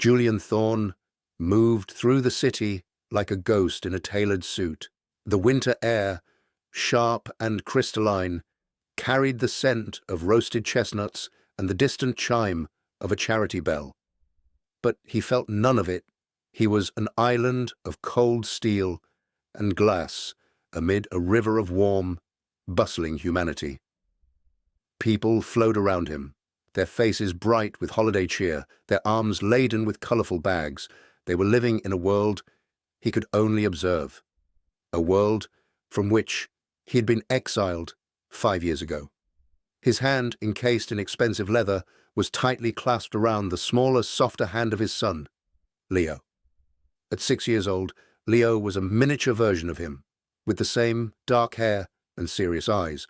Julian Thorne moved through the city like a ghost in a tailored suit. The winter air, sharp and crystalline, carried the scent of roasted chestnuts and the distant chime of a charity bell. But he felt none of it. He was an island of cold steel and glass amid a river of warm, bustling humanity. People flowed around him, their faces bright with holiday cheer, their arms laden with colorful bags. They were living in a world he could only observe, a world from which he had been exiled 5 years ago. His hand, encased in expensive leather, was tightly clasped around the smaller, softer hand of his son, Leo. At 6 years old, Leo was a miniature version of him, with the same dark hair and serious eyes.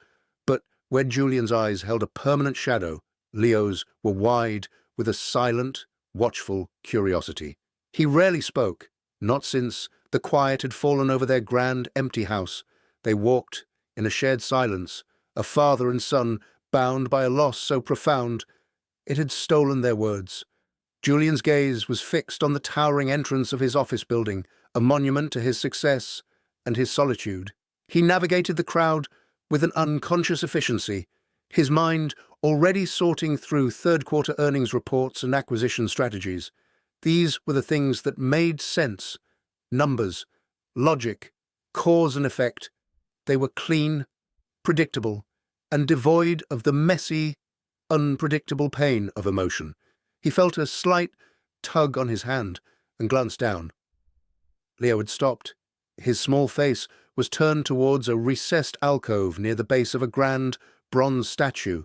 But where Julian's eyes held a permanent shadow, Leo's were wide with a silent, watchful curiosity. He rarely spoke, not since the quiet had fallen over their grand, empty house. They walked in a shared silence, a father and son bound by a loss so profound it had stolen their words. Julian's gaze was fixed on the towering entrance of his office building, a monument to his success and his solitude. He navigated the crowd with an unconscious efficiency, his mind already sorting through third-quarter earnings reports and acquisition strategies. These were the things that made sense: numbers, logic, cause and effect. They were clean, predictable, and devoid of the messy, unpredictable pain of emotion. He felt a slight tug on his hand and glanced down. Leo had stopped. His small face was turned towards a recessed alcove near the base of a grand bronze statue.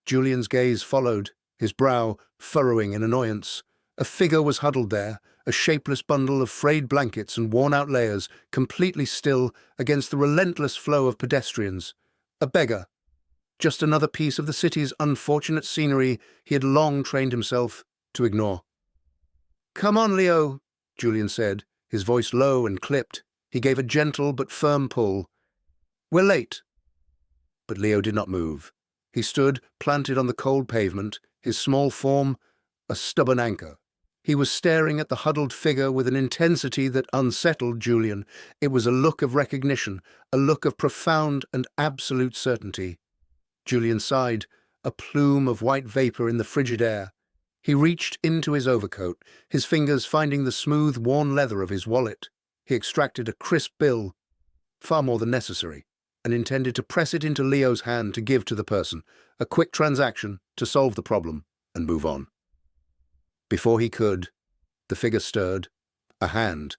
Julian's gaze followed, his brow furrowing in annoyance. A figure was huddled there, a shapeless bundle of frayed blankets and worn-out layers, completely still against the relentless flow of pedestrians. A beggar. Just another piece of the city's unfortunate scenery he had long trained himself to ignore. "Come on, Leo," Julian said, his voice low and clipped. He gave a gentle but firm pull. "We're late." But Leo did not move. He stood planted on the cold pavement, his small form a stubborn anchor. He was staring at the huddled figure with an intensity that unsettled Julian. It was a look of recognition, a look of profound and absolute certainty. Julian sighed, a plume of white vapor in the frigid air. He reached into his overcoat, his fingers finding the smooth, worn leather of his wallet. He extracted a crisp bill, far more than necessary, and intended to press it into Leo's hand to give to the person, a quick transaction to solve the problem and move on. Before he could, the figure stirred. A hand,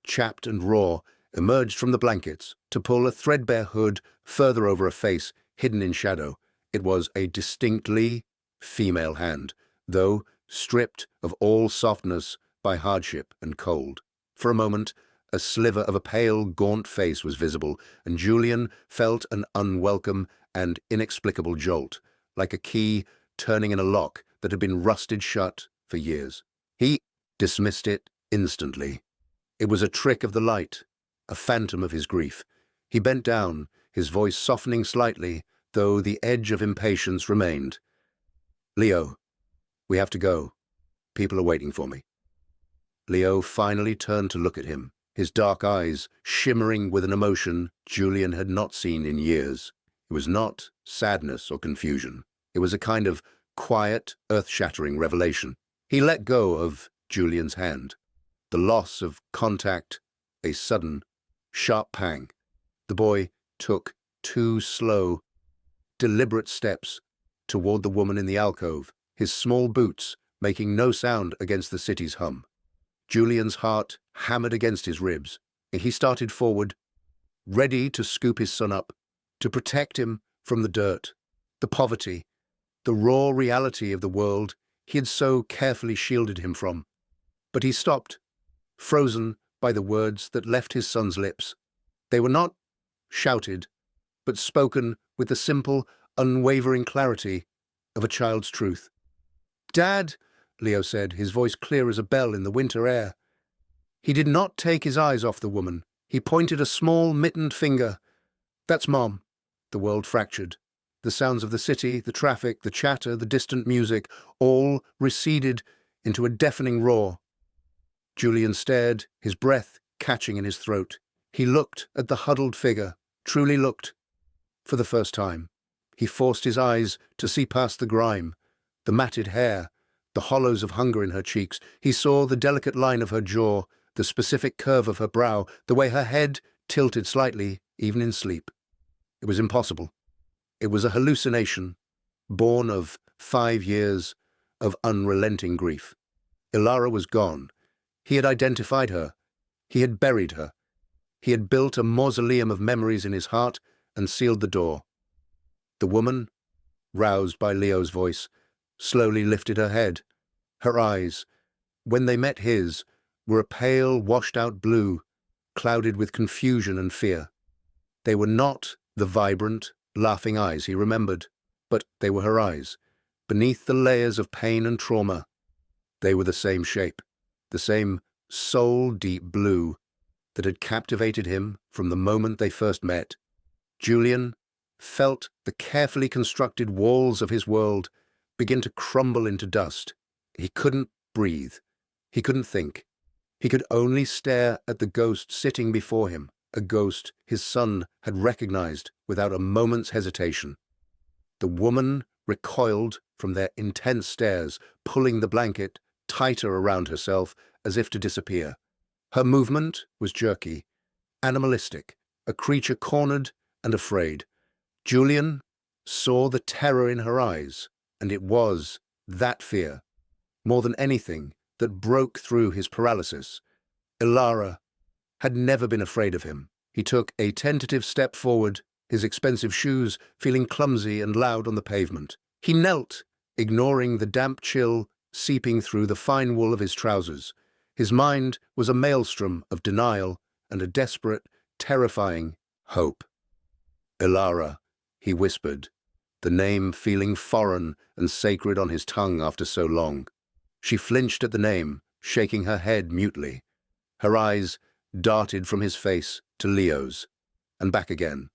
chapped and raw, emerged from the blankets to pull a threadbare hood further over a face hidden in shadow. It was a distinctly female hand, though stripped of all softness by hardship and cold. For a moment, a sliver of a pale, gaunt face was visible, and Julian felt an unwelcome and inexplicable jolt, like a key turning in a lock that had been rusted shut for years. He dismissed it instantly. It was a trick of the light, a phantom of his grief. He bent down, his voice softening slightly, though the edge of impatience remained. "Leo, we have to go. People are waiting for me." Leo finally turned to look at him, his dark eyes shimmering with an emotion Julian had not seen in years. It was not sadness or confusion. It was a kind of quiet, earth-shattering revelation. He let go of Julian's hand. The loss of contact, a sudden, sharp pang. The boy took 2 slow, deliberate steps toward the woman in the alcove, his small boots making no sound against the city's hum. Julian's heart hammered against his ribs, and he started forward, ready to scoop his son up, to protect him from the dirt, the poverty, the raw reality of the world he had so carefully shielded him from. But he stopped, frozen by the words that left his son's lips. They were not shouted, but spoken with the simple, unwavering clarity of a child's truth. "Dad," Leo said, his voice clear as a bell in the winter air. He did not take his eyes off the woman. He pointed a small, mittened finger. "That's Mom." The world fractured. The sounds of the city, the traffic, the chatter, the distant music, all receded into a deafening roar. Julian stared, his breath catching in his throat. He looked at the huddled figure, truly looked. For the first time, he forced his eyes to see past the grime, the matted hair, the hollows of hunger in her cheeks. He saw the delicate line of her jaw, the specific curve of her brow, the way her head tilted slightly, even in sleep. It was impossible. It was a hallucination, born of 5 years of unrelenting grief. Ilara was gone. He had identified her. He had buried her. He had built a mausoleum of memories in his heart and sealed the door. The woman, roused by Leo's voice, slowly lifted her head. Her eyes, when they met his, were a pale, washed-out blue, clouded with confusion and fear. They were not the vibrant, laughing eyes he remembered, but they were her eyes, beneath the layers of pain and trauma. They were the same shape, the same soul-deep blue that had captivated him from the moment they first met. Julian felt the carefully constructed walls of his world begin to crumble into dust. He couldn't breathe. He couldn't think. He could only stare at the ghost sitting before him, a ghost his son had recognized without a moment's hesitation. The woman recoiled from their intense stares, pulling the blanket tighter around herself as if to disappear. Her movement was jerky, animalistic, a creature cornered and afraid. Julian saw the terror in her eyes, and it was that fear, more than anything, that broke through his paralysis. Ilara had never been afraid of him. He took a tentative step forward, his expensive shoes feeling clumsy and loud on the pavement. He knelt, ignoring the damp chill seeping through the fine wool of his trousers. His mind was a maelstrom of denial and a desperate, terrifying hope. Ilara, he whispered, the name feeling foreign and sacred on his tongue after so long. She flinched at the name, shaking her head mutely. Her eyes darted from his face to Leo's, and back again,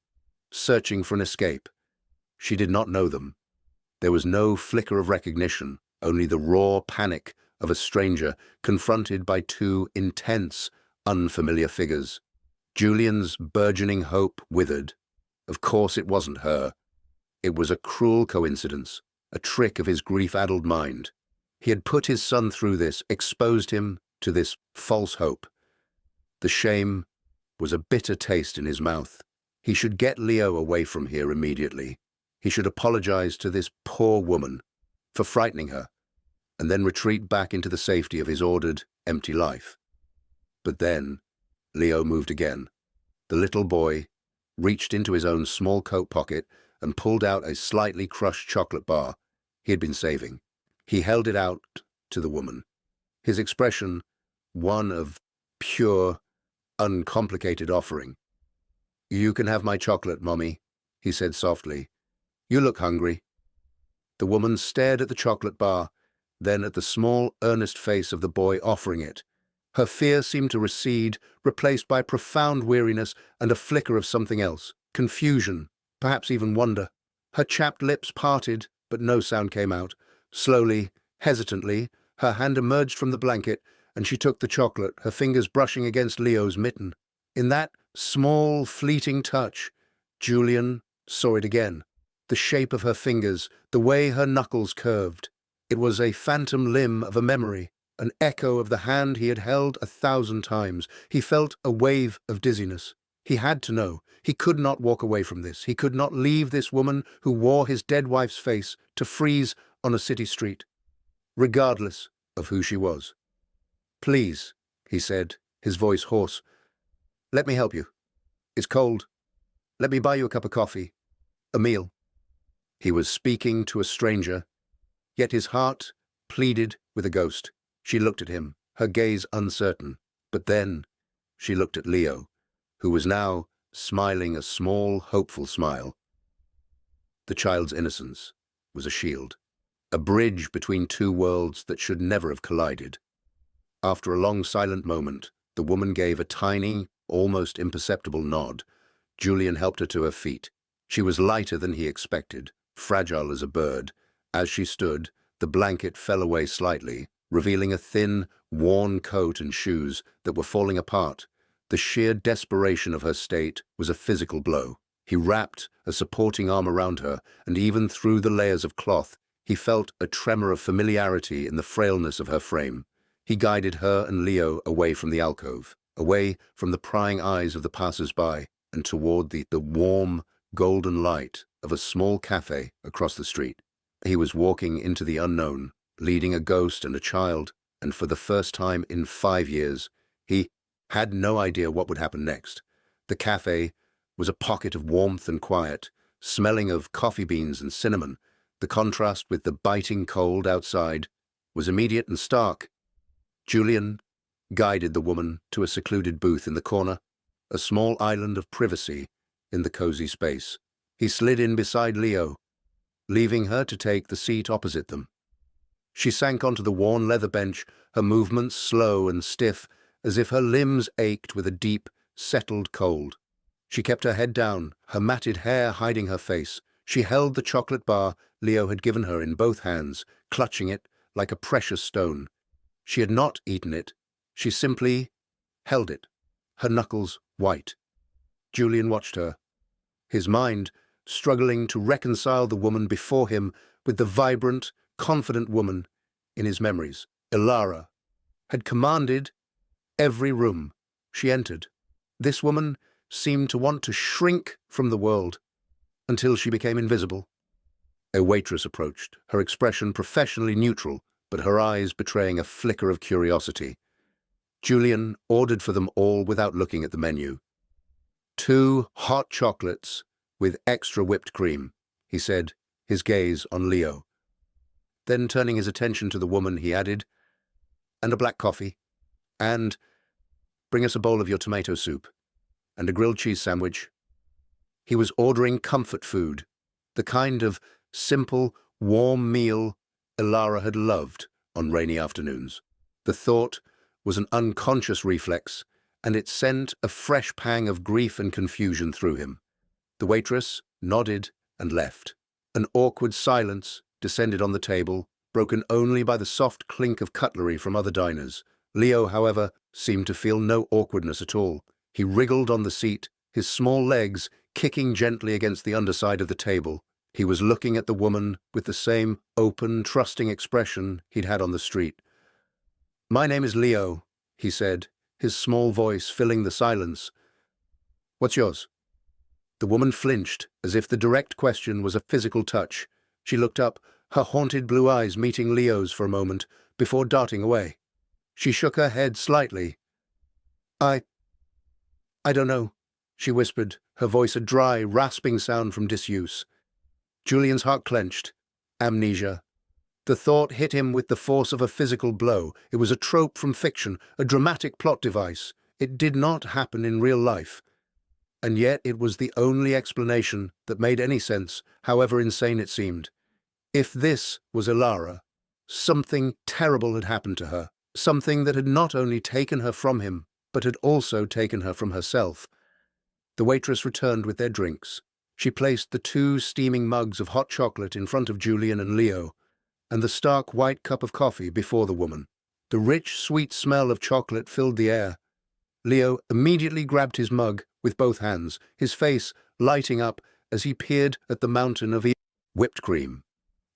searching for an escape. She did not know them. There was no flicker of recognition, only the raw panic of a stranger confronted by two intense, unfamiliar figures. Julian's burgeoning hope withered. Of course it wasn't her. It was a cruel coincidence, a trick of his grief-addled mind. He had put his son through this, exposed him to this false hope. The shame was a bitter taste in his mouth. He should get Leo away from here immediately. He should apologize to this poor woman for frightening her, and then retreat back into the safety of his ordered, empty life. But then, Leo moved again. The little boy reached into his own small coat pocket and pulled out a slightly crushed chocolate bar he had been saving. He held it out to the woman, his expression one of pure, uncomplicated offering. "You can have my chocolate, Mommy," he said softly. "You look hungry." The woman stared at the chocolate bar, then at the small, earnest face of the boy offering it. Her fear seemed to recede, replaced by profound weariness and a flicker of something else, confusion, perhaps even wonder. Her chapped lips parted, but no sound came out. Slowly, hesitantly, her hand emerged from the blanket, and she took the chocolate, her fingers brushing against Leo's mitten. In that small, fleeting touch, Julian saw it again. The shape of her fingers, the way her knuckles curved. It was a phantom limb of a memory, an echo of the hand he had held 1,000 times. He felt a wave of dizziness. He had to know. He could not walk away from this. He could not leave this woman who wore his dead wife's face to freeze on a city street, regardless of who she was. "Please," he said, his voice hoarse. "Let me help you. It's cold. Let me buy you a cup of coffee. A meal." He was speaking to a stranger, yet his heart pleaded with a ghost. She looked at him, her gaze uncertain. But then she looked at Leo, who was now smiling a small, hopeful smile. The child's innocence was a shield, a bridge between two worlds that should never have collided. After a long silent moment, the woman gave a tiny, almost imperceptible nod. Julian helped her to her feet. She was lighter than he expected, fragile as a bird. As she stood, the blanket fell away slightly, revealing a thin, worn coat and shoes that were falling apart. The sheer desperation of her state was a physical blow. He wrapped a supporting arm around her, and even through the layers of cloth, he felt a tremor of familiarity in the frailness of her frame. He guided her and Leo away from the alcove, away from the prying eyes of the passers-by, and toward the warm, golden light of a small cafe across the street. He was walking into the unknown, leading a ghost and a child, and for the first time in 5 years, he had no idea what would happen next. The cafe was a pocket of warmth and quiet, smelling of coffee beans and cinnamon. The contrast with the biting cold outside was immediate and stark. Julian guided the woman to a secluded booth in the corner, a small island of privacy in the cozy space. He slid in beside Leo, leaving her to take the seat opposite them. She sank onto the worn leather bench, her movements slow and stiff, as if her limbs ached with a deep, settled cold. She kept her head down, her matted hair hiding her face. She held the chocolate bar Leo had given her in both hands, clutching it like a precious stone. She had not eaten it. She simply held it, her knuckles white. Julian watched her, his mind struggling to reconcile the woman before him with the vibrant, confident woman in his memories. Ilara had commanded every room she entered. This woman seemed to want to shrink from the world until she became invisible. A waitress approached, her expression professionally neutral, but her eyes betraying a flicker of curiosity. Julian ordered for them all without looking at the menu. 2 hot chocolates with extra whipped cream, he said, his gaze on Leo. Then turning his attention to the woman, he added, and a black coffee, and bring us a bowl of your tomato soup, and a grilled cheese sandwich. He was ordering comfort food, the kind of simple, warm meal Ilara had loved on rainy afternoons. The thought was an unconscious reflex, and it sent a fresh pang of grief and confusion through him. The waitress nodded and left. An awkward silence descended on the table, broken only by the soft clink of cutlery from other diners. Leo, however, seemed to feel no awkwardness at all. He wriggled on the seat, his small legs kicking gently against the underside of the table. He was looking at the woman with the same open, trusting expression he'd had on the street. "My name is Leo," he said, his small voice filling the silence. "What's yours?" The woman flinched, as if the direct question was a physical touch. She looked up, her haunted blue eyes meeting Leo's for a moment, before darting away. She shook her head slightly. I don't know," she whispered, her voice a dry, rasping sound from disuse. Julian's heart clenched. Amnesia. The thought hit him with the force of a physical blow. It was a trope from fiction, a dramatic plot device. It did not happen in real life. And yet it was the only explanation that made any sense, however insane it seemed. If this was Ilara, something terrible had happened to her, something that had not only taken her from him, but had also taken her from herself. The waitress returned with their drinks. She placed the 2 steaming mugs of hot chocolate in front of Julian and Leo, and the stark white cup of coffee before the woman. The rich, sweet smell of chocolate filled the air. Leo immediately grabbed his mug with both hands, his face lighting up as he peered at the mountain of whipped cream.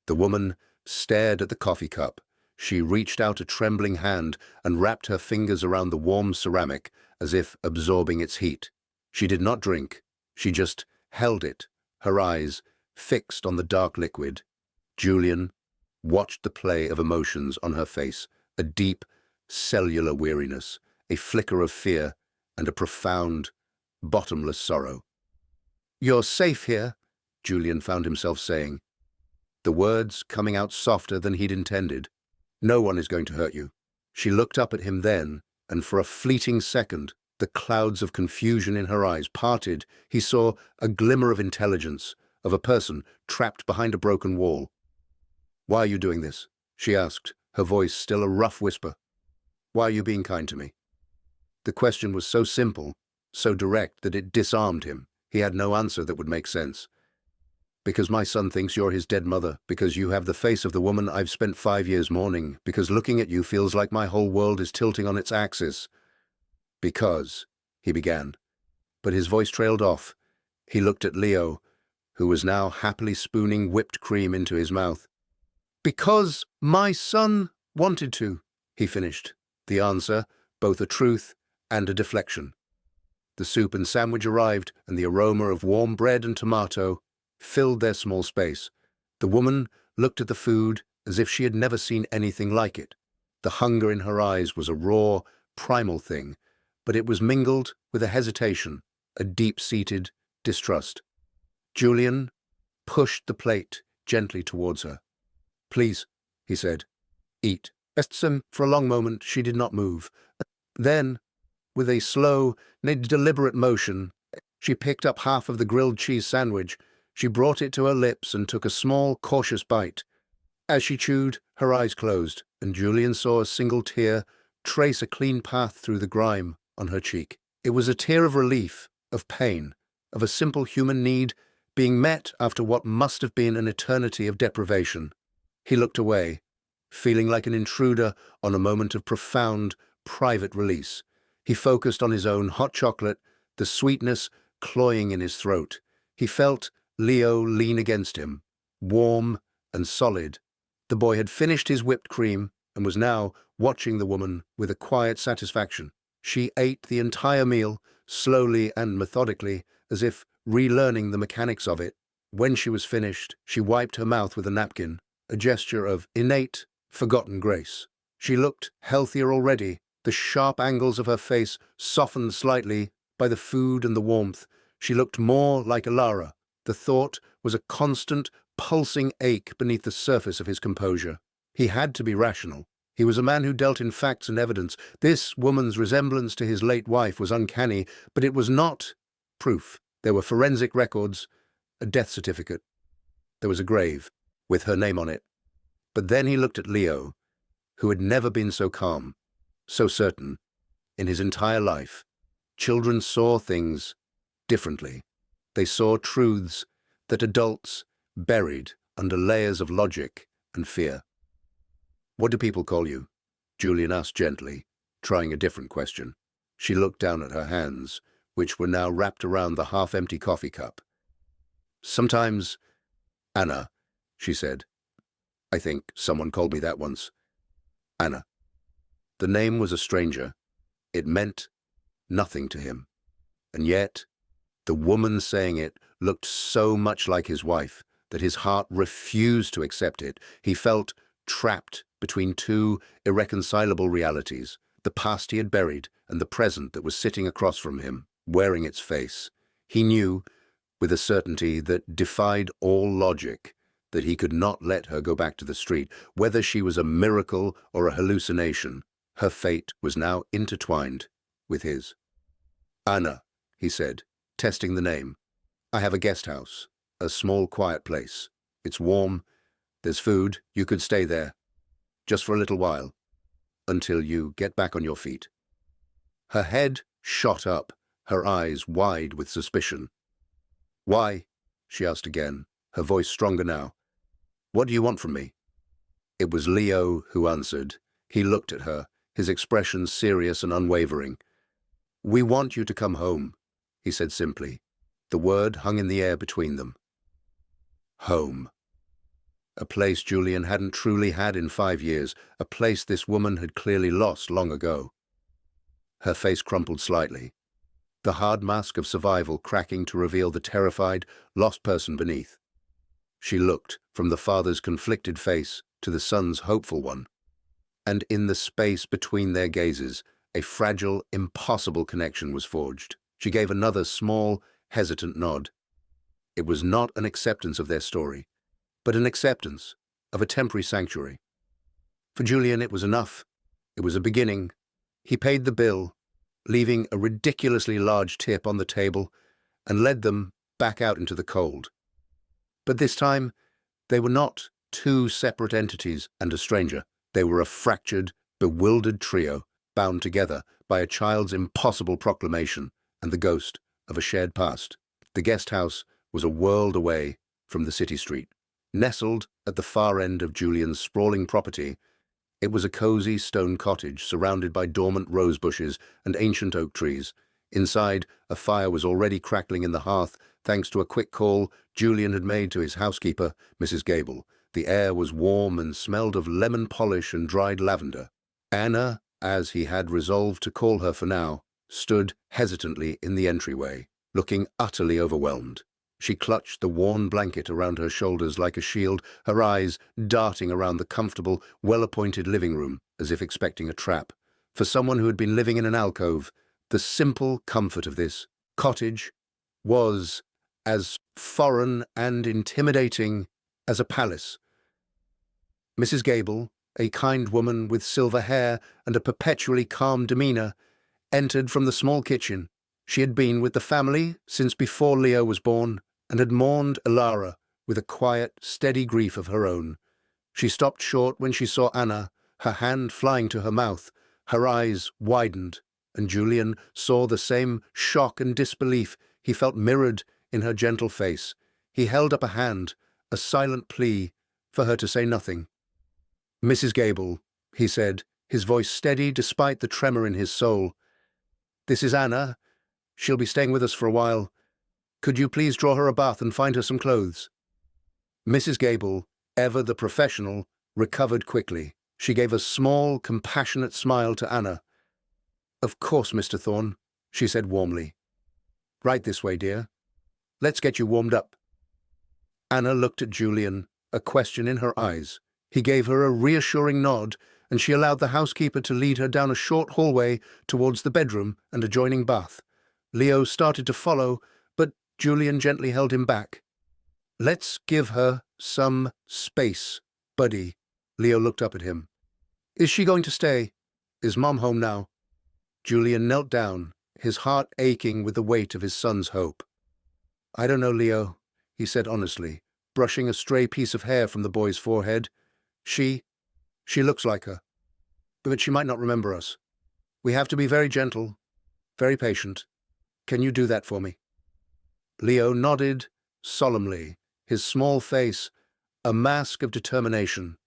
The woman stared at the coffee cup. She reached out a trembling hand and wrapped her fingers around the warm ceramic as if absorbing its heat. She did not drink. She just held it, her eyes fixed on the dark liquid. Julian watched the play of emotions on her face, a deep, cellular weariness, a flicker of fear, and a profound, bottomless sorrow. "You're safe here," Julian found himself saying, the words coming out softer than he'd intended. "No one is going to hurt you." She looked up at him then, and for a fleeting second, the clouds of confusion in her eyes parted. He saw a glimmer of intelligence, of a person trapped behind a broken wall. "Why are you doing this?" she asked, her voice still a rough whisper. "Why are you being kind to me?" The question was so simple, so direct that it disarmed him. He had no answer that would make sense. Because my son thinks you're his dead mother, because you have the face of the woman I've spent 5 years mourning, because looking at you feels like my whole world is tilting on its axis. Because, he began, but his voice trailed off. He looked at Leo, who was now happily spooning whipped cream into his mouth. Because my son wanted to, he finished, the answer both a truth and a deflection. The soup and sandwich arrived, and the aroma of warm bread and tomato filled their small space. The woman looked at the food as if she had never seen anything like it. The hunger in her eyes was a raw, primal thing, but it was mingled with a hesitation, a deep-seated distrust. Julian pushed the plate gently towards her. "Please," he said, "eat." For a long moment she did not move. Then, with a slow, deliberate motion, she picked up half of the grilled cheese sandwich. She brought it to her lips and took a small, cautious bite. As she chewed, her eyes closed, and Julian saw a single tear trace a clean path through the grime on her cheek. It was a tear of relief, of pain, of a simple human need being met after what must have been an eternity of deprivation. He looked away, feeling like an intruder on a moment of profound, private release. He focused on his own hot chocolate, the sweetness cloying in his throat. He felt Leo lean against him, warm and solid. The boy had finished his whipped cream and was now watching the woman with a quiet satisfaction. She ate the entire meal, slowly and methodically, as if relearning the mechanics of it. When she was finished, she wiped her mouth with a napkin, a gesture of innate, forgotten grace. She looked healthier already, the sharp angles of her face softened slightly by the food and the warmth. She looked more like Alara. The thought was a constant, pulsing ache beneath the surface of his composure. He had to be rational. He was a man who dealt in facts and evidence. This woman's resemblance to his late wife was uncanny, but it was not proof. There were forensic records, a death certificate. There was a grave, with her name on it. But then he looked at Leo, who had never been so calm, so certain. In his entire life, children saw things differently. They saw truths that adults buried under layers of logic and fear. "What do people call you?" Julian asked gently, trying a different question. She looked down at her hands, which were now wrapped around the half-empty coffee cup. "Sometimes, Anna," she said. "I think someone called me that once." Anna. The name was a stranger. It meant nothing to him. And yet, the woman saying it looked so much like his wife that his heart refused to accept it. He felt trapped between two irreconcilable realities, the past he had buried and the present that was sitting across from him, wearing its face. He knew, with a certainty that defied all logic, that he could not let her go back to the street. Whether she was a miracle or a hallucination, her fate was now intertwined with his. "Anna," he said, testing the name. "I have a guest house, a small quiet place. It's warm, there's food, you could stay there, just for a little while, until you get back on your feet." Her head shot up, her eyes wide with suspicion. "Why?" she asked again, her voice stronger now. "What do you want from me?" It was Leo who answered. He looked at her, his expression serious and unwavering. "We want you to come home," he said simply. The word hung in the air between them. Home. A place Julian hadn't truly had in 5 years, a place this woman had clearly lost long ago. Her face crumpled slightly, the hard mask of survival cracking to reveal the terrified, lost person beneath. She looked from the father's conflicted face to the son's hopeful one, and in the space between their gazes, a fragile, impossible connection was forged. She gave another small, hesitant nod. It was not an acceptance of their story, but an acceptance of a temporary sanctuary. For Julian, it was enough. It was a beginning. He paid the bill, leaving a ridiculously large tip on the table, and led them back out into the cold. But this time, they were not two separate entities and a stranger. They were a fractured, bewildered trio, bound together by a child's impossible proclamation and the ghost of a shared past. The guest house was a world away from the city street. Nestled at the far end of Julian's sprawling property, it was a cozy stone cottage surrounded by dormant rose bushes and ancient oak trees. Inside, a fire was already crackling in the hearth thanks to a quick call Julian had made to his housekeeper, Mrs. Gable. The air was warm and smelled of lemon polish and dried lavender. Anna, as he had resolved to call her for now, stood hesitantly in the entryway, looking utterly overwhelmed. She clutched the worn blanket around her shoulders like a shield, her eyes darting around the comfortable, well-appointed living room as if expecting a trap. For someone who had been living in an alcove, the simple comfort of this cottage was as foreign and intimidating as a palace. Mrs. Gable, a kind woman with silver hair and a perpetually calm demeanor, entered from the small kitchen. She had been with the family since before Leo was born and had mourned Ilara with a quiet, steady grief of her own. She stopped short when she saw Anna, her hand flying to her mouth. Her eyes widened, and Julian saw the same shock and disbelief he felt mirrored in her gentle face. He held up a hand, a silent plea for her to say nothing. "Mrs. Gable," he said, his voice steady despite the tremor in his soul. "This is Anna. She'll be staying with us for a while. Could you please draw her a bath and find her some clothes?" Mrs. Gable, ever the professional, recovered quickly. She gave a small, compassionate smile to Anna. "Of course, Mr. Thorne," she said warmly. "Right this way, dear. Let's get you warmed up." Anna looked at Julian, a question in her eyes. He gave her a reassuring nod, and she allowed the housekeeper to lead her down a short hallway towards the bedroom and adjoining bath. Leo started to follow, but Julian gently held him back. "Let's give her some space, buddy." Leo looked up at him. "Is she going to stay? Is Mom home now?" Julian knelt down, his heart aching with the weight of his son's hope. "I don't know, Leo," he said honestly, brushing a stray piece of hair from the boy's forehead. She looks like her, but she might not remember us. We have to be very gentle, very patient. Can you do that for me?" Leo nodded solemnly, his small face a mask of determination.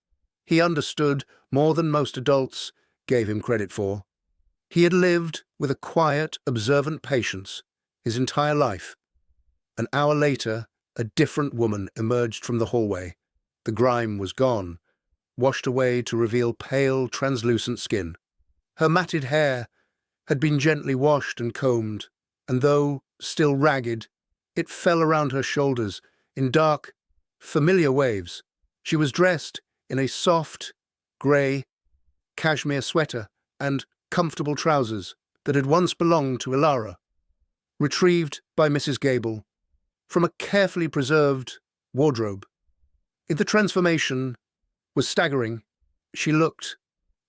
He understood more than most adults gave him credit for. He had lived with a quiet, observant patience his entire life. An hour later, a different woman emerged from the hallway. The grime was gone, washed away to reveal pale, translucent skin. Her matted hair had been gently washed and combed, and though still ragged, it fell around her shoulders in dark, familiar waves. She was dressed in a soft, grey cashmere sweater and comfortable trousers that had once belonged to Ilara, retrieved by Mrs. Gable from a carefully preserved wardrobe. The transformation was staggering. She looked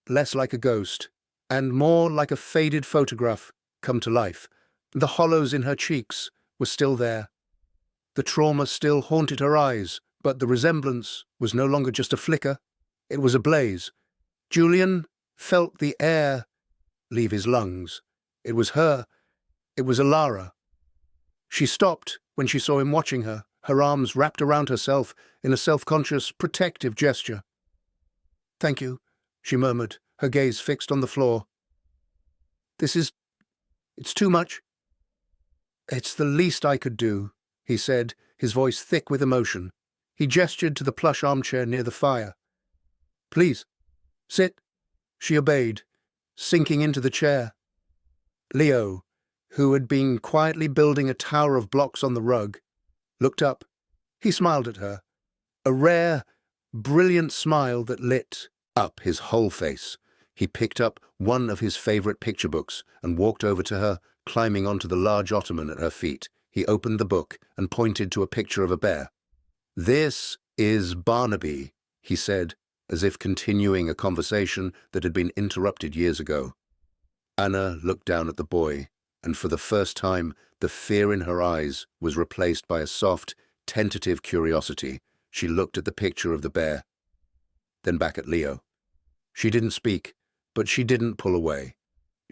less like a ghost and more like a faded photograph come to life. The hollows in her cheeks were still there. The trauma still haunted her eyes, but the resemblance was no longer just a flicker. It was a blaze. Julian felt the air leave his lungs. It was her. It was Ilara. She stopped when she saw him watching her, her arms wrapped around herself in a self-conscious, protective gesture. "Thank you," she murmured, her gaze fixed on the floor. It's too much." "It's the least I could do," he said, his voice thick with emotion. He gestured to the plush armchair near the fire. "Please, sit." She obeyed, sinking into the chair. Leo, who had been quietly building a tower of blocks on the rug, looked up. He smiled at her, a rare, brilliant smile that lit up his whole face. He picked up one of his favorite picture books and walked over to her, climbing onto the large ottoman at her feet. He opened the book and pointed to a picture of a bear. "This is Barnaby," he said, as if continuing a conversation that had been interrupted years ago. Anna looked down at the boy, and for the first time, the fear in her eyes was replaced by a soft, tentative curiosity. She looked at the picture of the bear, then back at Leo. She didn't speak, but she didn't pull away.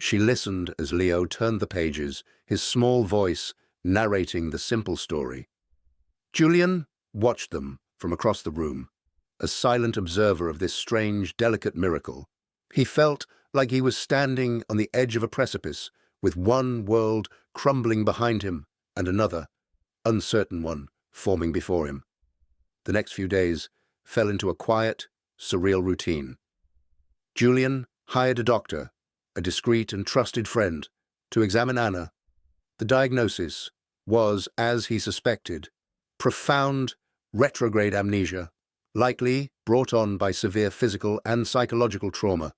She listened as Leo turned the pages, his small voice narrating the simple story. Julian watched them from across the room, a silent observer of this strange, delicate miracle. He felt like he was standing on the edge of a precipice, with one world crumbling behind him and another, uncertain one, forming before him. The next few days fell into a quiet, surreal routine. Julian hired a doctor, a discreet and trusted friend, to examine Anna. The diagnosis was, as he suspected, profound retrograde amnesia, likely brought on by severe physical and psychological trauma.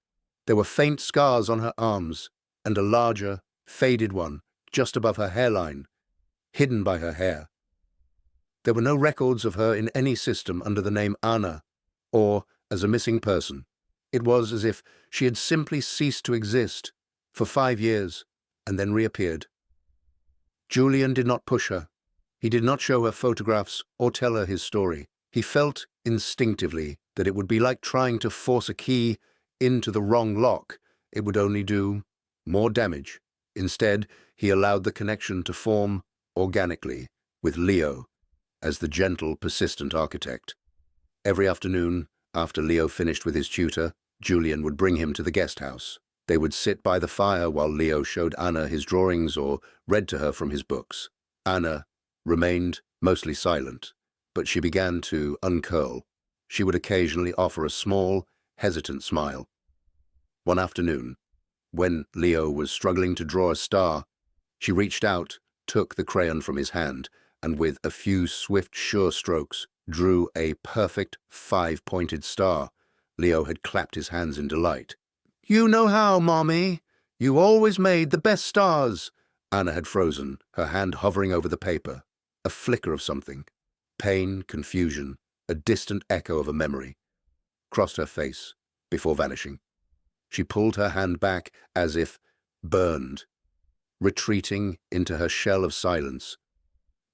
There were faint scars on her arms and a larger, faded one just above her hairline, hidden by her hair. There were no records of her in any system under the name Anna or as a missing person. It was as if she had simply ceased to exist for 5 years and then reappeared. Julian did not push her. He did not show her photographs or tell her his story. He felt instinctively that it would be like trying to force a key into the wrong lock. It would only do more damage. Instead, he allowed the connection to form organically, with Leo as the gentle, persistent architect. Every afternoon, after Leo finished with his tutor, Julian would bring him to the guest house. They would sit by the fire while Leo showed Anna his drawings or read to her from his books. Anna remained mostly silent, but she began to uncurl. She would occasionally offer a small, hesitant smile. One afternoon, when Leo was struggling to draw a star, she reached out, took the crayon from his hand, and with a few swift, sure strokes, drew a perfect 5-pointed star. Leo had clapped his hands in delight. "You know how, Mommy. You always made the best stars." Anna had frozen, her hand hovering over the paper. A flicker of something. Pain, confusion, a distant echo of a memory crossed her face before vanishing. She pulled her hand back as if burned, retreating into her shell of silence.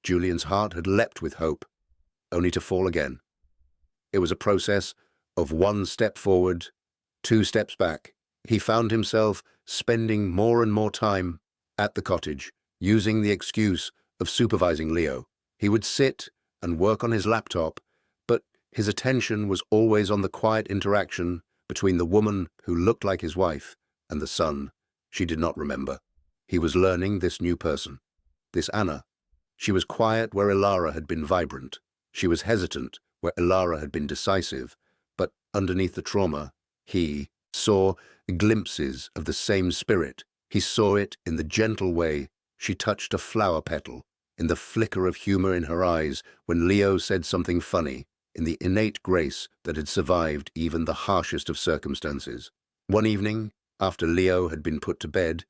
Julian's heart had leapt with hope, only to fall again. It was a process of 1 step forward, 2 steps back. He found himself spending more and more time at the cottage, using the excuse of supervising Leo. He would sit and work on his laptop, but his attention was always on the quiet interaction between the woman who looked like his wife and the son she did not remember. He was learning this new person, this Anna. She was quiet where Ilara had been vibrant. She was hesitant where Ilara had been decisive, but underneath the trauma, he saw glimpses of the same spirit. He saw it in the gentle way she touched a flower petal, in the flicker of humor in her eyes when Leo said something funny, in the innate grace that had survived even the harshest of circumstances. One evening, after Leo had been put to bed,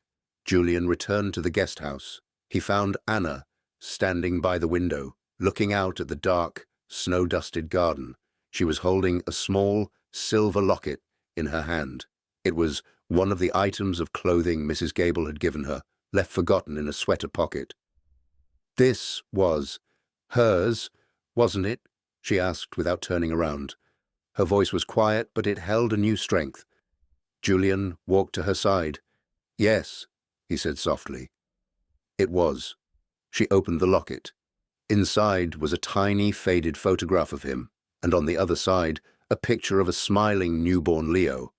Julian returned to the guest house. He found Anna standing by the window, looking out at the dark, snow-dusted garden. She was holding a small, silver locket in her hand. It was one of the items of clothing Mrs. Gable had given her, left forgotten in a sweater pocket. "This was hers, wasn't it?" she asked without turning around. Her voice was quiet, but it held a new strength. Julian walked to her side. "Yes," he said softly. It was. She opened the locket. Inside was a tiny, faded photograph of him, and on the other side, a picture of a smiling newborn Leo.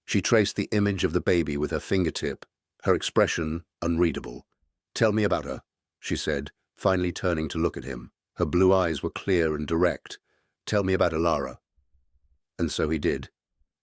She traced the image of the baby with her fingertip, her expression unreadable. "Tell me about her," she said, finally turning to look at him. Her blue eyes were clear and direct. "Tell me about Ilara." And so he did.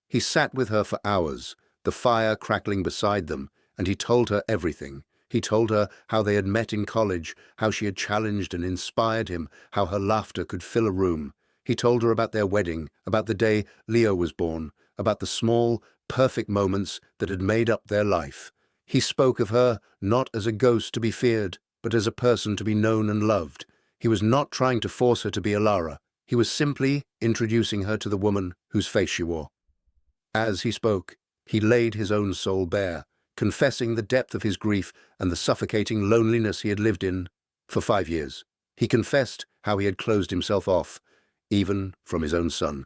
He sat with her for hours, the fire crackling beside them, and he told her everything. He told her how they had met in college, how she had challenged and inspired him, how her laughter could fill a room. He told her about their wedding, about the day Leo was born, about the small, perfect moments that had made up their life. He spoke of her not as a ghost to be feared, but as a person to be known and loved. He was not trying to force her to be Ilara. He was simply introducing her to the woman whose face she wore. As he spoke, he laid his own soul bare, confessing the depth of his grief and the suffocating loneliness he had lived in for 5 years. He confessed how he had closed himself off, even from his own son.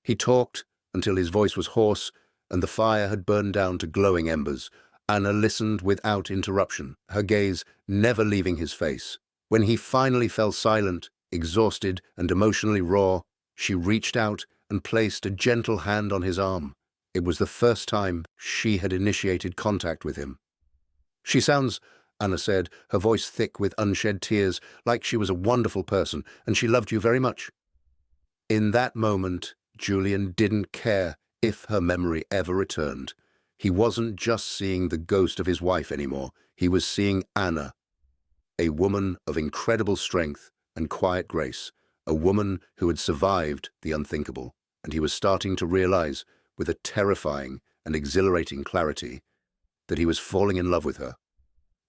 He talked until his voice was hoarse and the fire had burned down to glowing embers. Anna listened without interruption, her gaze never leaving his face. When he finally fell silent, Exhausted and emotionally raw, she reached out and placed a gentle hand on his arm. It was the first time she had initiated contact with him. "She sounds," Anna said, her voice thick with unshed tears, "like she was a wonderful person, and she loved you very much." In that moment, Julian didn't care if her memory ever returned. He wasn't just seeing the ghost of his wife anymore. He was seeing Anna, a woman of incredible strength and quiet grace, a woman who had survived the unthinkable, and he was starting to realize, with a terrifying and exhilarating clarity, that he was falling in love with her.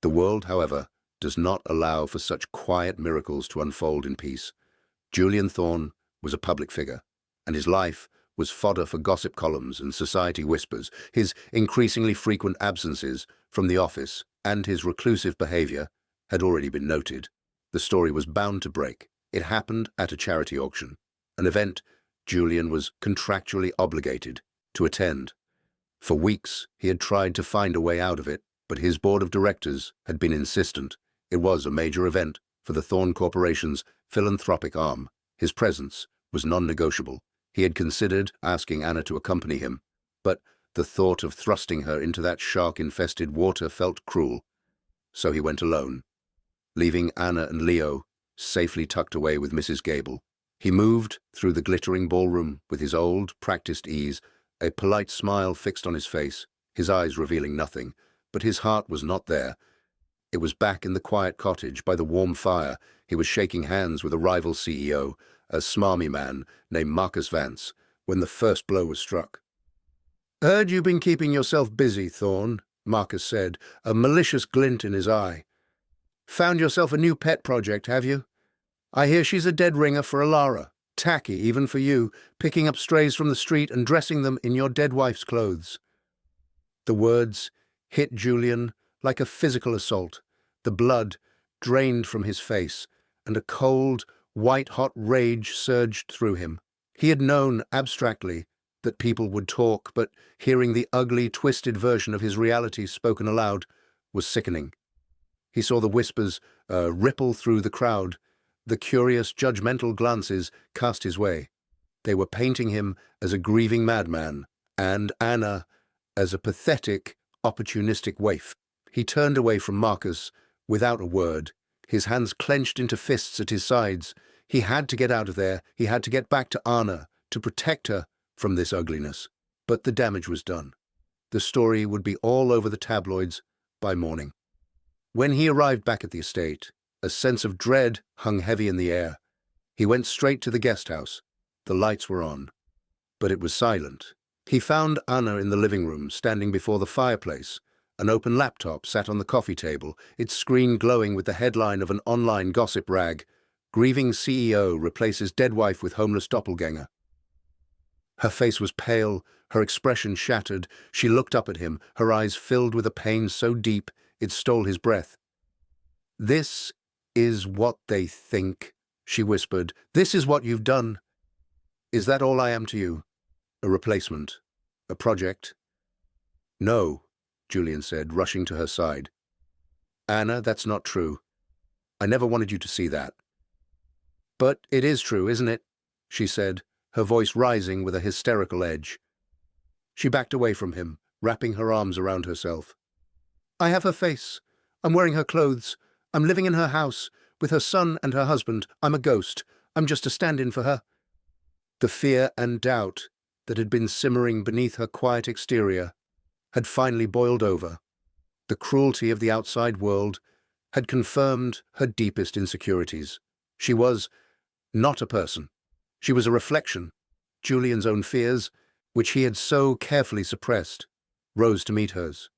The world, however, does not allow for such quiet miracles to unfold in peace. Julian Thorne was a public figure, and his life was fodder for gossip columns and society whispers. His increasingly frequent absences from the office and his reclusive behavior had already been noted. The story was bound to break. It happened at a charity auction, an event Julian was contractually obligated to attend. For weeks, he had tried to find a way out of it, but his board of directors had been insistent. It was a major event for the Thorne Corporation's philanthropic arm. His presence was non-negotiable. He had considered asking Anna to accompany him, but the thought of thrusting her into that shark-infested water felt cruel. So he went alone, leaving Anna and Leo safely tucked away with Mrs. Gable. He moved through the glittering ballroom with his old, practiced ease, a polite smile fixed on his face, his eyes revealing nothing, but his heart was not there. It was back in the quiet cottage by the warm fire. He was shaking hands with a rival CEO, a smarmy man named Marcus Vance, when the first blow was struck. "Heard you've been keeping yourself busy, Thorne," Marcus said, a malicious glint in his eye. "Found yourself a new pet project, have you? I hear she's a dead ringer for Alara. Tacky, even for you, picking up strays from the street and dressing them in your dead wife's clothes." The words hit Julian like a physical assault. The blood drained from his face, and a cold, white-hot rage surged through him. He had known, abstractly, that people would talk, but hearing the ugly, twisted version of his reality spoken aloud was sickening. He saw the whispers ripple through the crowd, the curious, judgmental glances cast his way. They were painting him as a grieving madman, and Anna as a pathetic, opportunistic waif. He turned away from Marcus without a word, his hands clenched into fists at his sides. He had to get out of there. He had to get back to Anna, to protect her from this ugliness. But the damage was done. The story would be all over the tabloids by morning. When he arrived back at the estate, a sense of dread hung heavy in the air. He went straight to the guest house. The lights were on, but it was silent. He found Anna in the living room, standing before the fireplace. An open laptop sat on the coffee table, its screen glowing with the headline of an online gossip rag, "Grieving CEO replaces dead wife with homeless doppelganger." Her face was pale, her expression shattered. She looked up at him, her eyes filled with a pain so deep it stole his breath. "This is what they think," she whispered. "This is what you've done. Is that all I am to you? A replacement? A project?" "No," Julian said, rushing to her side. "Anna, that's not true. I never wanted you to see that." "But it is true, isn't it?" she said, her voice rising with a hysterical edge. She backed away from him, wrapping her arms around herself. "I have her face. I'm wearing her clothes. I'm living in her house, with her son and her husband. I'm a ghost. I'm just a stand-in for her." The fear and doubt that had been simmering beneath her quiet exterior had finally boiled over. The cruelty of the outside world had confirmed her deepest insecurities. She was not a person. She was a reflection. Julian's own fears, which he had so carefully suppressed, rose to meet hers.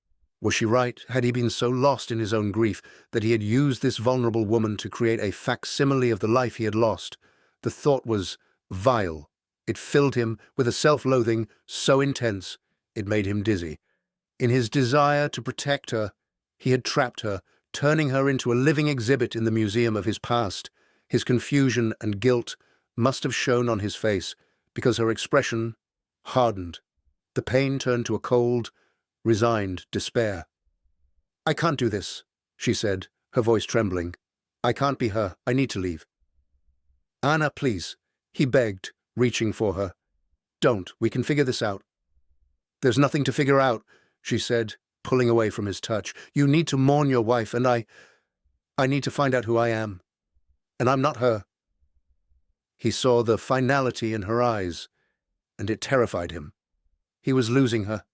Was she right? Had he been so lost in his own grief that he had used this vulnerable woman to create a facsimile of the life he had lost? The thought was vile. It filled him with a self-loathing so intense it made him dizzy. In his desire to protect her, he had trapped her, turning her into a living exhibit in the museum of his past. His confusion and guilt must have shown on his face, because her expression hardened. The pain turned to a cold, resigned despair. "I can't do this," she said, her voice trembling. "I can't be her. I need to leave." "Anna, please," he begged, reaching for her. "Don't. We can figure this out." "There's nothing to figure out," she said, pulling away from his touch. "You need to mourn your wife, and I need to find out who I am. And I'm not her." He saw the finality in her eyes, and it terrified him. He was losing her,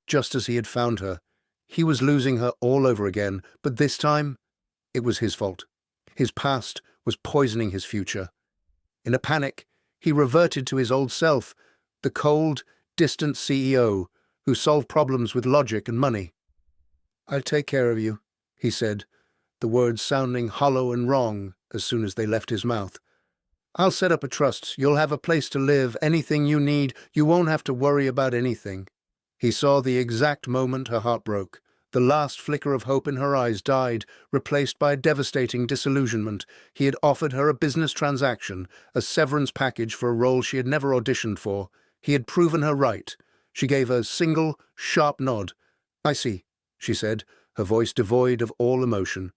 just as he had found her. He was losing her all over again, but this time it was his fault. His past was poisoning his future. In a panic, he reverted to his old self, the cold, distant CEO who solved problems with logic and money. "I'll take care of you," he said, the words sounding hollow and wrong as soon as they left his mouth. "I'll set up a trust. You'll have a place to live, anything you need. You won't have to worry about anything." He saw the exact moment her heart broke. The last flicker of hope in her eyes died, replaced by a devastating disillusionment. He had offered her a business transaction, a severance package for a role she had never auditioned for. He had proven her right. She gave a single, sharp nod. "I see," she said, her voice devoid of all emotion.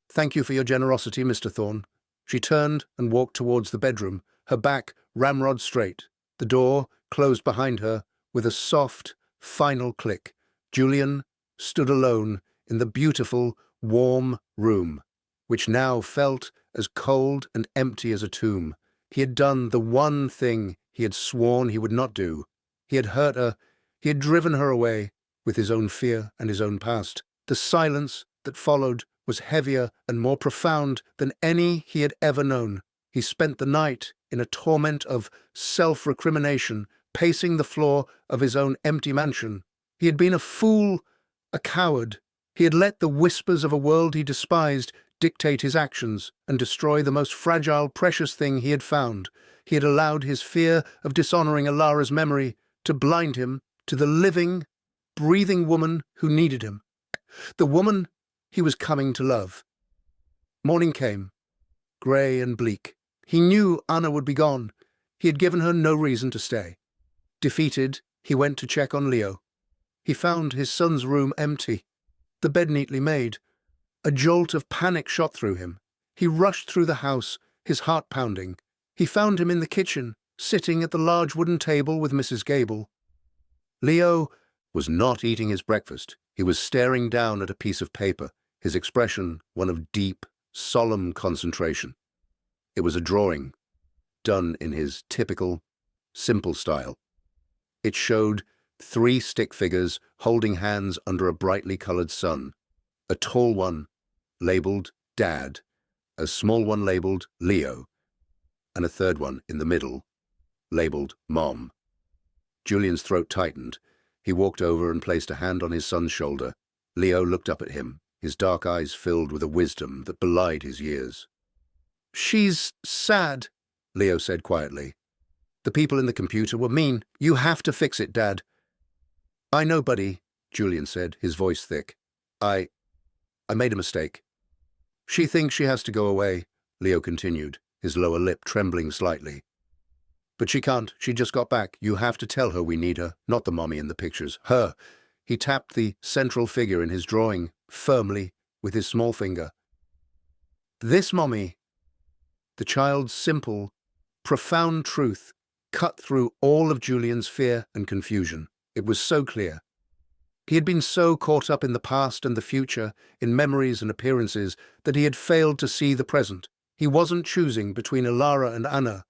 "Thank you for your generosity, Mr. Thorne." She turned and walked towards the bedroom, her back ramrod straight. The door closed behind her with a soft, final click. Julian stood alone in the beautiful, warm room, which now felt as cold and empty as a tomb. He had done the one thing he had sworn he would not do. He had hurt her. He had driven her away with his own fear and his own past. The silence that followed was heavier and more profound than any he had ever known. He spent the night in a torment of self-recrimination, pacing the floor of his own empty mansion. He had been a fool, a coward. He had let the whispers of a world he despised dictate his actions and destroy the most fragile, precious thing he had found. He had allowed his fear of dishonoring Alara's memory to blind him to the living, breathing woman who needed him. The woman he was coming to love. Morning came, grey and bleak. He knew Anna would be gone. He had given her no reason to stay. Defeated, he went to check on Leo. He found his son's room empty, the bed neatly made. A jolt of panic shot through him. He rushed through the house, his heart pounding. He found him in the kitchen, sitting at the large wooden table with Mrs. Gable. Leo was not eating his breakfast. He was staring down at a piece of paper, his expression one of deep, solemn concentration. It was a drawing, done in his typical, simple style. It showed 3 stick figures holding hands under a brightly colored sun. A tall one, labeled Dad, a small one labeled Leo, and a third one in the middle, labeled Mom. Julian's throat tightened. He walked over and placed a hand on his son's shoulder. Leo looked up at him, his dark eyes filled with a wisdom that belied his years. "She's sad," Leo said quietly. "The people in the computer were mean. You have to fix it, Dad." "I know, buddy," Julian said, his voice thick. I made a mistake." "She thinks she has to go away," Leo continued, his lower lip trembling slightly. "But she can't. She just got back. You have to tell her we need her, not the mommy in the pictures. Her." He tapped the central figure in his drawing, firmly, with his small finger. "This mommy." The child's simple, profound truth cut through all of Julian's fear and confusion. It was so clear. He had been so caught up in the past and the future, in memories and appearances, that he had failed to see the present. He wasn't choosing between Alara and Anna.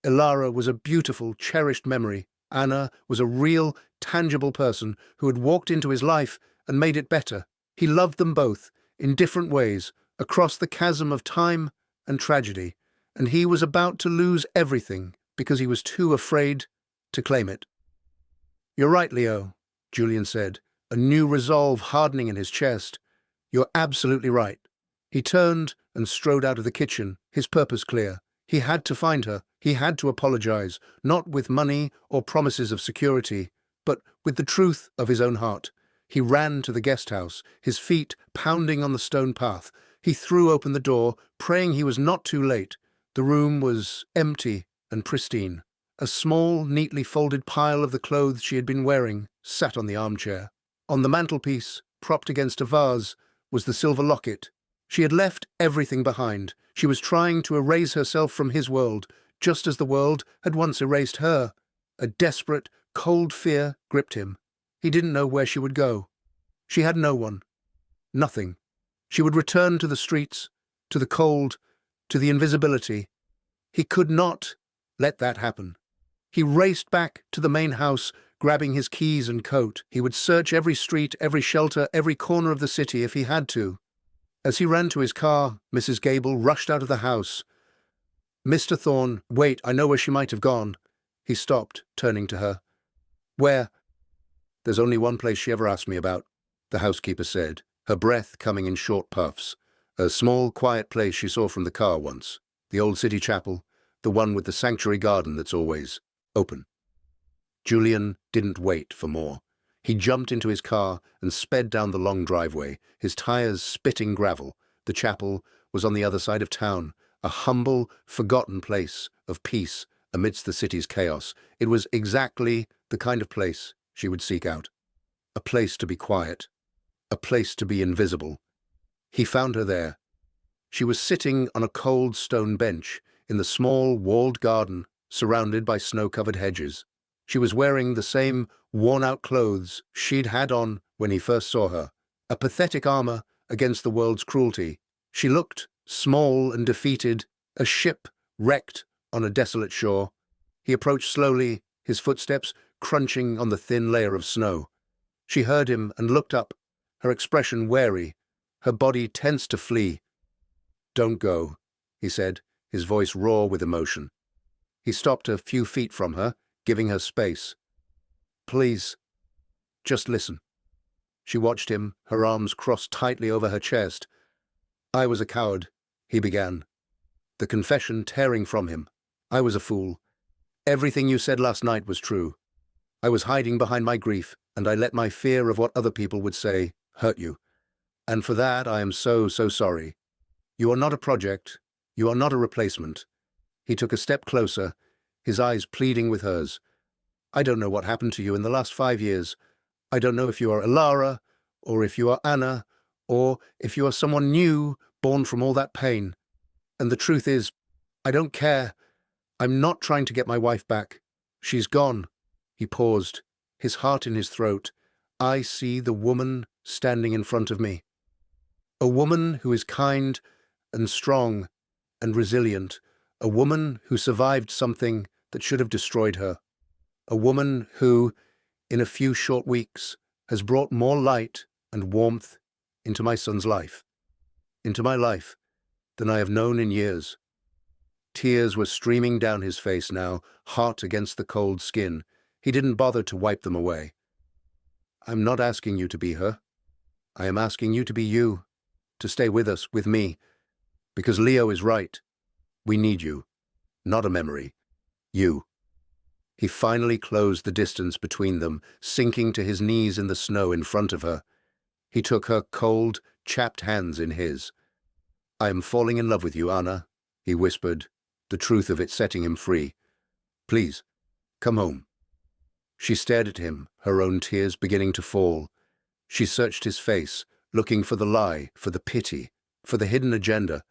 Alara was a beautiful, cherished memory. Anna was a real, tangible person who had walked into his life and made it better. He loved them both, in different ways, across the chasm of time and tragedy, and he was about to lose everything because he was too afraid to claim it. "You're right, Leo," Julian said, a new resolve hardening in his chest. "You're absolutely right." He turned and strode out of the kitchen, his purpose clear. He had to find her. He had to apologize, not with money or promises of security, but with the truth of his own heart. He ran to the guest house, his feet pounding on the stone path. He threw open the door, praying he was not too late. The room was empty and pristine. A small, neatly folded pile of the clothes she had been wearing sat on the armchair. On the mantelpiece, propped against a vase, was the silver locket She had left everything behind. She was trying to erase herself from his world, just as the world had once erased her. A desperate, cold fear gripped him. He didn't know where she would go. She had no one. Nothing. She would return to the streets, to the cold, to the invisibility. He could not let that happen. He raced back to the main house, grabbing his keys and coat. He would search every street, every shelter, every corner of the city if he had to. As he ran to his car, Mrs. Gable rushed out of the house. "Mr. Thorne, wait, I know where she might have gone." He stopped, turning to her. "Where?" "There's only one place she ever asked me about," the housekeeper said, her breath coming in short puffs. "A small, quiet place she saw from the car once. The old city chapel, the one with the sanctuary garden that's always open." Julian didn't wait for more. He jumped into his car and sped down the long driveway, his tires spitting gravel. The chapel was on the other side of town, a humble, forgotten place of peace amidst the city's chaos. It was exactly the kind of place she would seek out. A place to be quiet, a place to be invisible. He found her there. She was sitting on a cold stone bench in the small, walled garden, surrounded by snow-covered hedges. She was wearing the same worn-out clothes she'd had on when he first saw her, a pathetic armor against the world's cruelty. She looked small and defeated, a ship wrecked on a desolate shore. He approached slowly, his footsteps crunching on the thin layer of snow. She heard him and looked up, her expression wary, her body tense to flee. "Don't go," he said, his voice raw with emotion. He stopped a few feet from her, giving her space. "Please, just listen." She watched him, her arms crossed tightly over her chest. "I was a coward," he began, the confession tearing from him. "I was a fool. Everything you said last night was true. I was hiding behind my grief, and I let my fear of what other people would say hurt you. And for that I am so, so sorry. You are not a project. You are not a replacement." He took a step closer, his eyes pleading with hers. "I don't know what happened to you in the last 5 years. I don't know if you are Alara, or if you are Anna, or if you are someone new, born from all that pain. And the truth is, I don't care. I'm not trying to get my wife back. She's gone." He paused, his heart in his throat. "I see the woman standing in front of me. A woman who is kind and strong and resilient. A woman who survived something that should have destroyed her. A woman who, in a few short weeks, has brought more light and warmth into my son's life, into my life, than I have known in years." Tears were streaming down his face now, hot against the cold skin. He didn't bother to wipe them away. "I'm not asking you to be her. I am asking you to be you, to stay with us, with me, because Leo is right. We need you, not a memory. You." He finally closed the distance between them, sinking to his knees in the snow in front of her. He took her cold, chapped hands in his. "I am falling in love with you, Anna," he whispered, the truth of it setting him free. "Please, come home." She stared at him, her own tears beginning to fall. She searched his face, looking for the lie, for the pity, for the hidden agenda,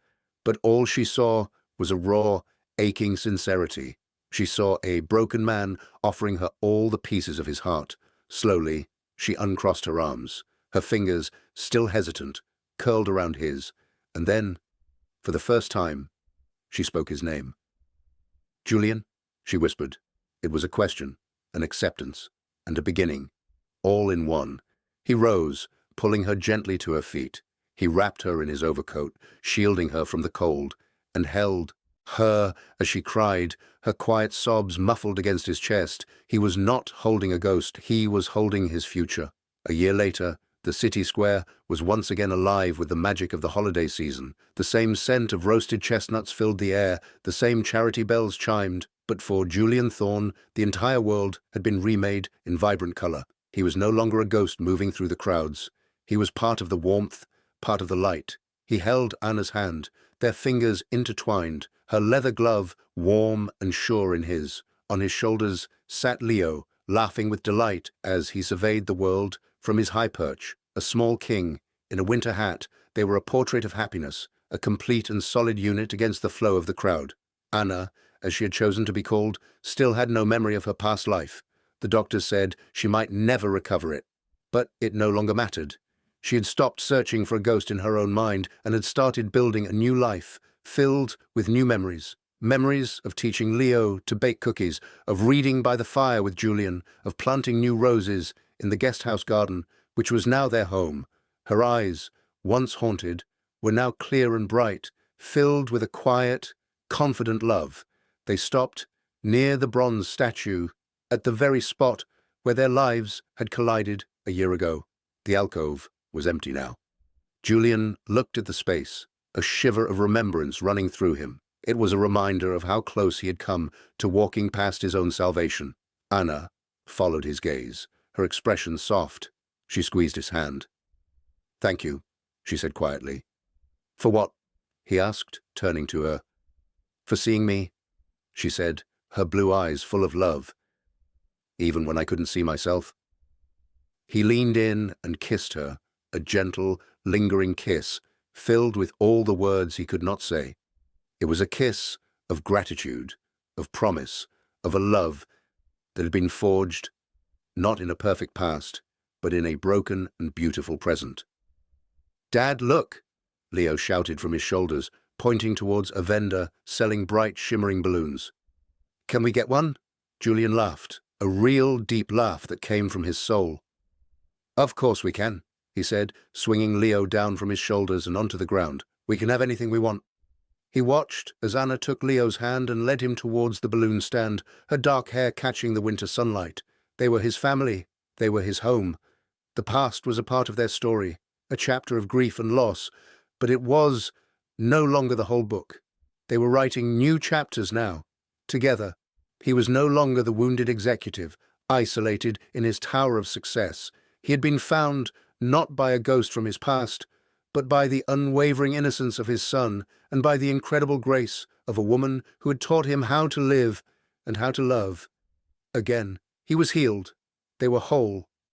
but all she saw was a raw, aching sincerity. She saw a broken man offering her all the pieces of his heart. Slowly, she uncrossed her arms, her fingers, still hesitant, curled around his, and then, for the first time, she spoke his name. "Julian," she whispered. It was a question, an acceptance, and a beginning, all in one. He rose, pulling her gently to her feet. He wrapped her in his overcoat, shielding her from the cold, and held her as she cried, her quiet sobs muffled against his chest. He was not holding a ghost, he was holding his future. A year later, the city square was once again alive with the magic of the holiday season. The same scent of roasted chestnuts filled the air, the same charity bells chimed, but for Julian Thorne, the entire world had been remade in vibrant color. He was no longer a ghost moving through the crowds. He was part of the warmth, part of the light. He held Anna's hand, their fingers intertwined, her leather glove warm and sure in his. On his shoulders sat Leo, laughing with delight as he surveyed the world from his high perch, a small king In a winter hat, they were a portrait of happiness, a complete and solid unit against the flow of the crowd. Anna, as she had chosen to be called, still had no memory of her past life. The doctors said she might never recover it. But it no longer mattered. She had stopped searching for a ghost in her own mind and had started building a new life, filled with new memories. Memories of teaching Leo to bake cookies, of reading by the fire with Julian, of planting new roses in the guest house garden, which was now their home. Her eyes, once haunted, were now clear and bright, filled with a quiet, confident love. They stopped near the bronze statue, at the very spot where their lives had collided a year ago. The alcove was empty now. Julian looked at the space, a shiver of remembrance running through him. It was a reminder of how close he had come to walking past his own salvation. Anna followed his gaze, her expression soft. She squeezed his hand. "Thank you," she said quietly. "For what?" he asked, turning to her. "For seeing me," she said, her blue eyes full of love. "Even when I couldn't see myself." He leaned in and kissed her, a gentle, lingering kiss, filled with all the words he could not say. It was a kiss of gratitude, of promise, of a love that had been forged, not in a perfect past, but in a broken and beautiful present. "Dad, look!" Leo shouted from his shoulders, pointing towards a vendor selling bright, shimmering balloons. "Can we get one?" Julian laughed, a real deep laugh that came from his soul. "Of course we can," he said, swinging Leo down from his shoulders and onto the ground. "We can have anything we want." He watched as Anna took Leo's hand and led him towards the balloon stand, her dark hair catching the winter sunlight. They were his family. They were his home. The past was a part of their story, a chapter of grief and loss, but it was no longer the whole book. They were writing new chapters now, together. He was no longer the wounded executive, isolated in his tower of success. He had been found not by a ghost from his past, but by the unwavering innocence of his son and by the incredible grace of a woman who had taught him how to live and how to love. Again, he was healed. They were whole.